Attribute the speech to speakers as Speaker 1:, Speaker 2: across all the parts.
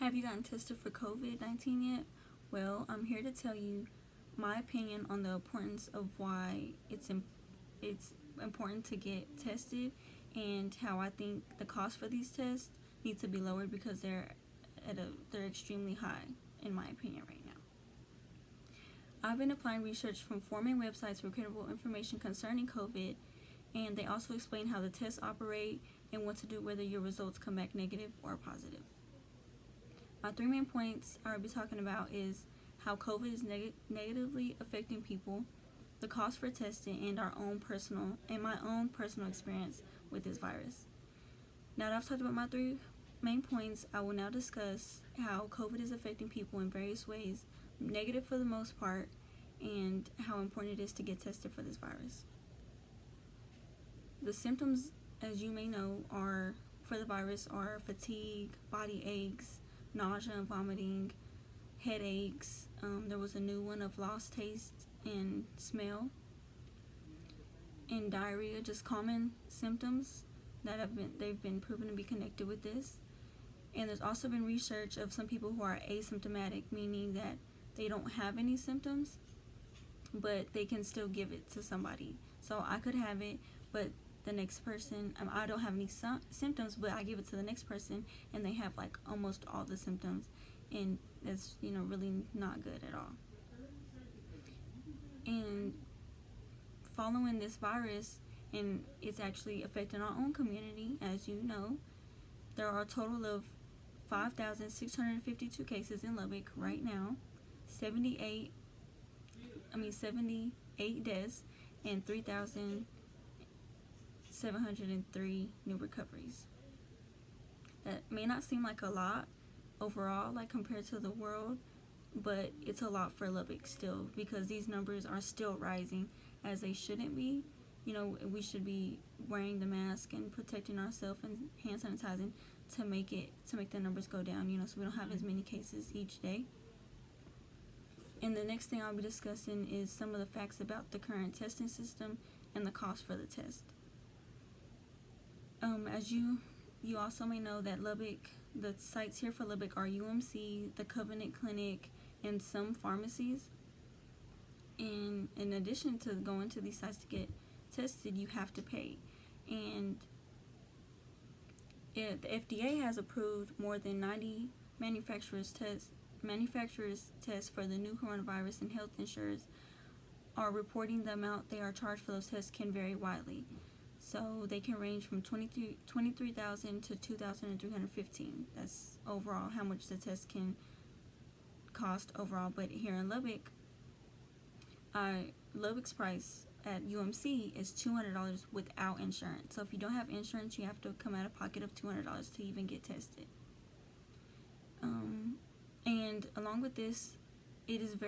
Speaker 1: Have you gotten tested for COVID-19 yet? Well, I'm here to tell you my opinion on the importance of why it's important to get tested, and how I think the cost for these tests need to be lowered because they're extremely high in my opinion right now. I've been applying research from 4 main websites for credible information concerning COVID, and they also explain how the tests operate and what to do whether your results come back negative or positive. My 3 main points I'll be talking about is how COVID is negatively affecting people, the cost for testing, and my own personal experience with this virus. Now that I've talked about my 3 main points, I will now discuss how COVID is affecting people in various ways, negative for the most part, and how important it is to get tested for this virus. The symptoms, as you may know, for the virus are fatigue, body aches, nausea and vomiting, headaches. There was a new one of lost taste and smell, and diarrhea, just common symptoms that they've been proven to be connected with this. And there's also been research of some people who are asymptomatic, meaning that they don't have any symptoms, but they can still give it to somebody. So I could have it, but the next person, I don't have any symptoms, but I give it to the next person and they have like almost all the symptoms, and that's really not good at all. And following this virus, and it's actually affecting our own community, as you know, there are a total of 5,652 cases in Lubbock right now, 78 deaths, and 3,703 new recoveries. That may not seem like a lot overall, like compared to the world, but it's a lot for Lubbock still, because these numbers are still rising, as they shouldn't be. We should be wearing the mask and protecting ourselves and hand sanitizing to make the numbers go down, so we don't have as many cases each day. And the next thing I'll be discussing is some of the facts about the current testing system and the cost for the test. As you also may know that Lubbock, the sites here for Lubbock are UMC, the Covenant Clinic, and some pharmacies. And in addition to going to these sites to get tested, you have to pay. And the FDA has approved more than 90 manufacturers' tests for the new coronavirus, and health insurers are reporting the amount they are charged for those tests can vary widely. So they can range from $23,000 to $2,315. That's overall how much the test can cost overall. But here in Lubbock, Lubbock's price at UMC is $200 without insurance. So if you don't have insurance, you have to come out of pocket of $200 to even get tested. And along with this, I just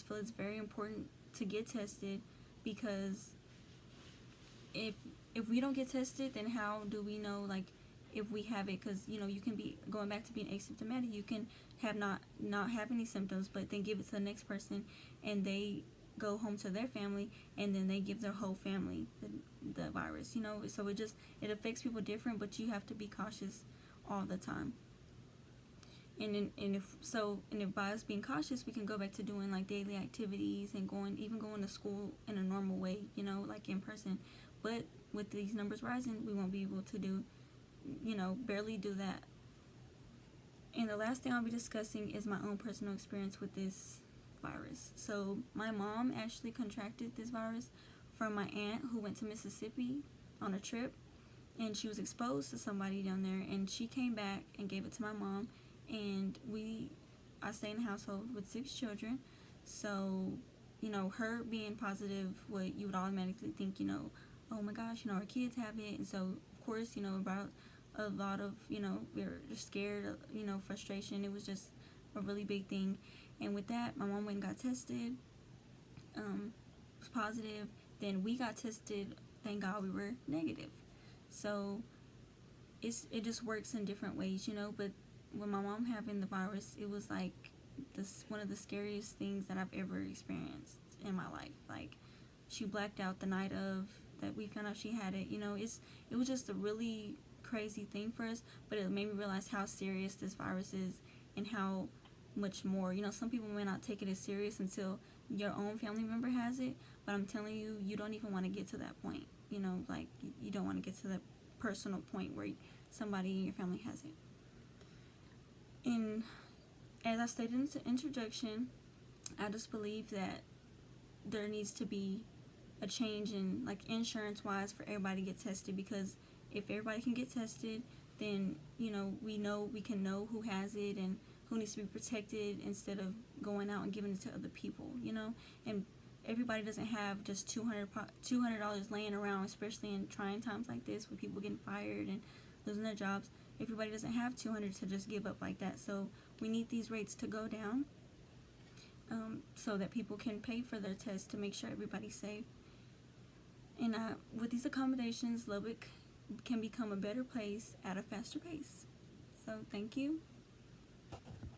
Speaker 1: feel it's very important to get tested, because if we don't get tested, then how do we know if we have it? Because you can be going back to being asymptomatic. You can have not have any symptoms, but then give it to the next person, and they go home to their family, and then they give their whole family the virus. So it affects people different, but you have to be cautious all the time. And if by us being cautious, we can go back to doing daily activities and going to school in a normal way, like in person. But with these numbers rising, we won't be able to do, barely do that. And the last thing I'll be discussing is my own personal experience with this virus. So my mom actually contracted this virus from my aunt who went to Mississippi on a trip, and she was exposed to somebody down there, and she came back and gave it to my mom. And I stay in a household with 6 children, so her being positive, what you would automatically think, oh my gosh, our kids have it. And so of course, about a lot of, we were just scared, frustration. It was just a really big thing. And with that, my mom went and got tested, was positive. Then we got tested, thank God we were negative. So it just works in different ways, but with my mom having the virus, it was one of the scariest things that I've ever experienced in my life. She blacked out the night of that we found out she had it. It was just a really crazy thing for us, but it made me realize how serious this virus is and how much more. Some people may not take it as serious until your own family member has it, but I'm telling you, you don't even want to get to that point. Like, you don't want to get to that personal point where somebody in your family has it. And as I stated in the introduction, I just believe that there needs to be a change in, like, insurance wise for everybody to get tested, because if everybody can get tested, then we can know who has it and who needs to be protected, instead of going out and giving it to other people. And everybody doesn't have just $200 laying around, especially in trying times like this with people getting fired and losing their jobs. Everybody doesn't have $200 to just give up like that. So we need these rates to go down, so that people can pay for their tests to make sure everybody's safe. And with these accommodations, Lubbock can become a better place at a faster pace. So thank you.